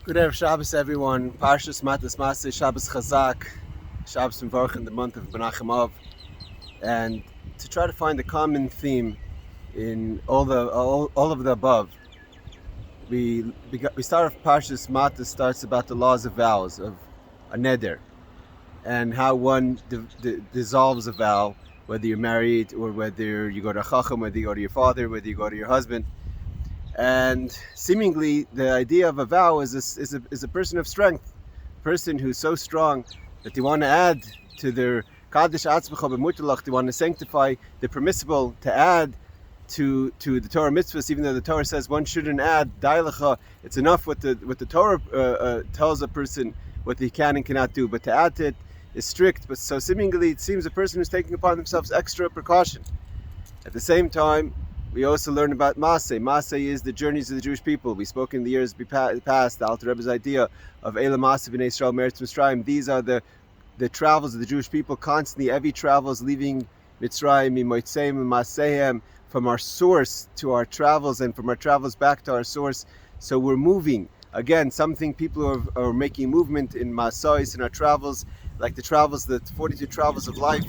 Good Erev Shabbos, everyone. Parshas, Matos, Masai, Shabbos Chazak, Shabbos Mevorchim, the month of Menachem. And to try to find a common theme in all of the above, we start off Parshas Matos starts about the laws of vows, of a neder, and how one dissolves a vow, whether you're married or whether you go to a chacham, whether you go to your father, whether you go to your husband. And seemingly, the idea of a vow is a person of strength, a person who's so strong that they want to add to their kaddish atzmacha b'mutalach. They want to sanctify the permissible, to add to the Torah mitzvahs, even though the Torah says one shouldn't add. Dailacha, it's enough what the Torah tells a person what he can and cannot do, but to add to it is strict. But so seemingly, it seems a person who's taking upon themselves extra precaution. At the same time, we also learn about Masai. Masai is the journeys of the Jewish people. We spoke in the years past, the Alter Rebbe's idea of Eila Masai b'nei Yisrael Meretz Mitzrayim. These are the travels of the Jewish people constantly. Every travel is leaving Mitzrayim, Mimoitzeim, Masayim, from our source to our travels, and from our travels back to our source. So we're moving. Again, something people are making movement in Masai, in our travels, like the 42 travels of life.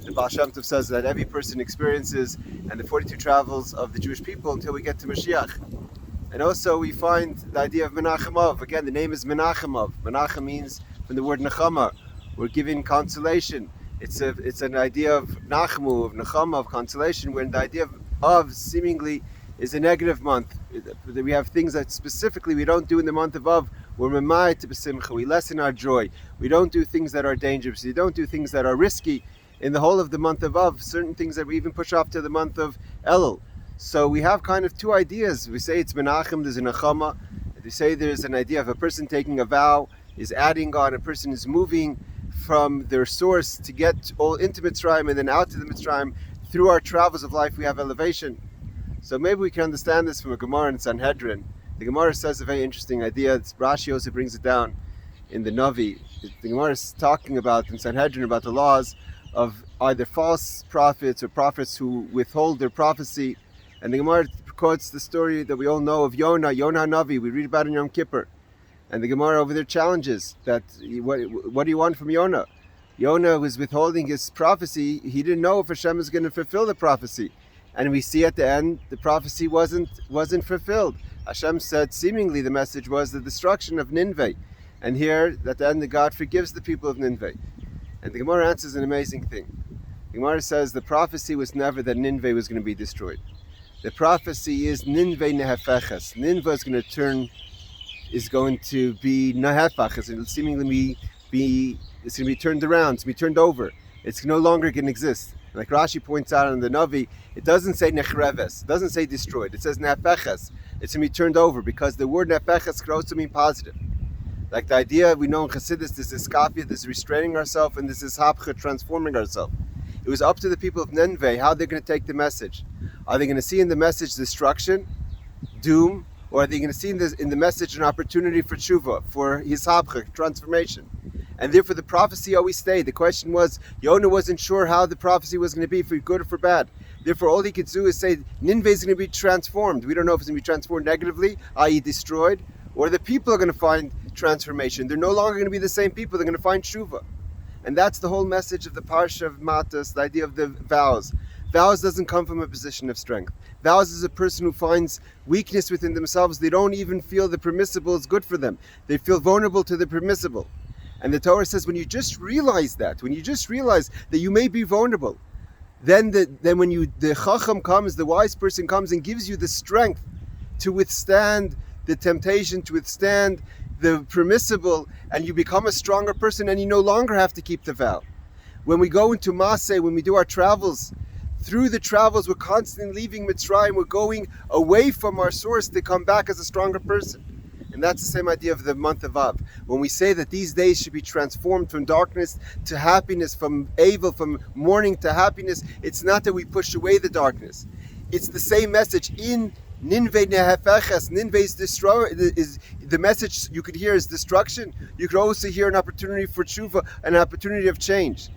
The Baal Shem Tov says that every person experiences, and the 42 travels of the Jewish people until we get to Mashiach. And also we find the idea of Menachem. Again, the name is Menachem. Menachem means from the word Nechama. We're giving consolation. It's an idea of Nachmu, of Nechama, of consolation, where the idea of seemingly is a negative month. We have things that specifically we don't do in the month of Av. We're memai to b'simcha. We lessen our joy. We don't do things that are dangerous. We don't do things that are risky. In the whole of the month of Av, certain things that we even push off to the month of Elul. So we have kind of two ideas. We say it's Menachem, there's a Nechama. We say there's an idea of a person taking a vow, is adding on, a person is moving from their source to get all into Mitzrayim and then out to the Mitzrayim. Through our travels of life, we have elevation. So maybe we can understand this from a Gemara in Sanhedrin. The Gemara says a very interesting idea. Rashi also brings it down in the Navi. The Gemara is talking about in Sanhedrin about the laws of either false prophets or prophets who withhold their prophecy. And the Gemara quotes the story that we all know of Yonah Navi. We read about it in Yom Kippur. And the Gemara over there challenges that, what do you want from Yonah? Yonah was withholding his prophecy. He didn't know if Hashem is going to fulfill the prophecy. And we see at the end, the prophecy wasn't fulfilled. Hashem said, seemingly the message was the destruction of Nineveh. And here, at the end, God forgives the people of Nineveh. And the Gemara answers an amazing thing. The Gemara says the prophecy was never that Nineveh was going to be destroyed. The prophecy is Nineveh nehefeches. Nineveh is going to be nehefach. It's going to seemingly it's going to be turned around. It's going to be turned over. It's no longer going to exist. Like Rashi points out in the Navi, it doesn't say nechreves. It doesn't say destroyed. It says nehefeches. It's going to be turned over, because the word nehefeches could also mean positive. Like the idea we know in Chassidus, this is skafia, this is restraining ourselves, and this is hapcha, transforming ourselves. It was up to the people of Nineveh how they're going to take the message. Are they going to see in the message destruction, doom, or are they going to see in the message an opportunity for tshuva, for hishapcha, transformation? And therefore the prophecy always stayed. The question was, Yonah wasn't sure how the prophecy was going to be, for good or for bad. Therefore all he could do is say, Nineveh is going to be transformed. We don't know if it's going to be transformed negatively, i.e. destroyed, or the people are going to find transformation. They're no longer going to be the same people. They're going to find tshuva. And that's the whole message of the Parsha of Matos, the idea of the vows. Vows doesn't come from a position of strength. Vows is a person who finds weakness within themselves. They don't even feel the permissible is good for them. They feel vulnerable to the permissible. And the Torah says when you just realize that, when you just realize that you may be vulnerable, then when the Chacham comes, the wise person comes and gives you the strength to withstand the temptation, to withstand the permissible, and you become a stronger person, and you no longer have to keep the vow. When we go into Masai, when we do our travels, through the travels we're constantly leaving Mitzrayim, we're going away from our source to come back as a stronger person. And that's the same idea of the month of Av. When we say that these days should be transformed from darkness to happiness, from evil, from mourning to happiness, it's not that we push away the darkness. It's the same message in Ninveh nehefeches. Ninveh is the message you could hear is destruction. You could also hear an opportunity for tshuva, an opportunity of change.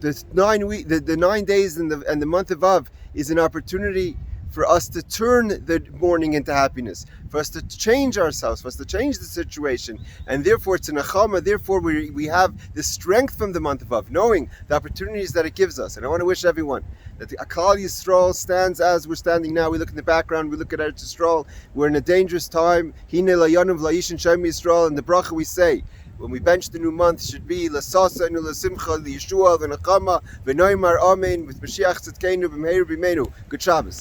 The 9 days and the month of Av is an opportunity for us to turn the mourning into happiness, for us to change ourselves, for us to change the situation, and therefore it's a nechama. Therefore we have the strength from the month of Av, knowing the opportunities that it gives us. And I want to wish everyone that the Akal Yisrael stands as we're standing now. We look in the background, we look at Eretz Yisrael. We're in a dangerous time. Hine layanuv la'ishin shem Yisrael. And the bracha we say when we bench the new month should be L'sasa inu l'simcha li'yeshua v'nachama v'noimar amen with Mashiach tzidkeinu b'meir b'meinu. Good Shabbos.